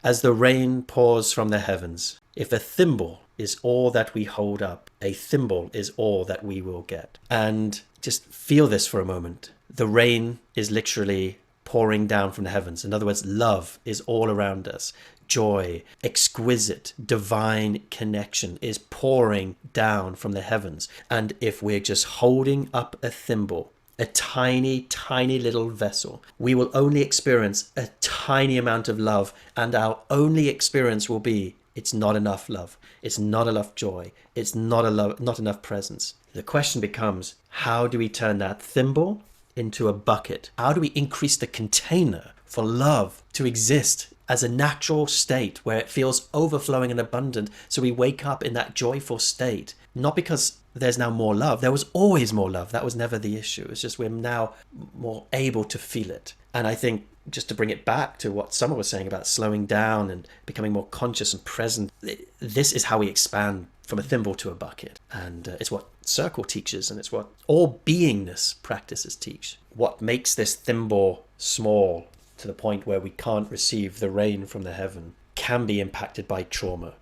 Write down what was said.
As the rain pours from the heavens, if a thimble is all that we hold up, a thimble is all that we will get. And just feel this for a moment. The rain is literally pouring down from the heavens. In other words, love is all around us. Joy, exquisite, divine connection is pouring down from the heavens. And if we're just holding up a thimble, a tiny, tiny little vessel, we will only experience a tiny amount of love, and our only experience will be it's not enough love, it's not enough joy, it's not enough presence. The question becomes, how do we turn that thimble into a bucket? How do we increase the container for love to exist as a natural state where it feels overflowing and abundant, so we wake up in that joyful state? Not because there's now more love. There was always more love. That was never the issue. It's just we're now more able to feel it. And I think, just to bring it back to what Summer was saying about slowing down and becoming more conscious and present, this is how we expand from a thimble to a bucket. And it's what Circle teaches, and it's what all beingness practices teach. What makes this thimble small to the point where we can't receive the rain from the heaven can be impacted by trauma.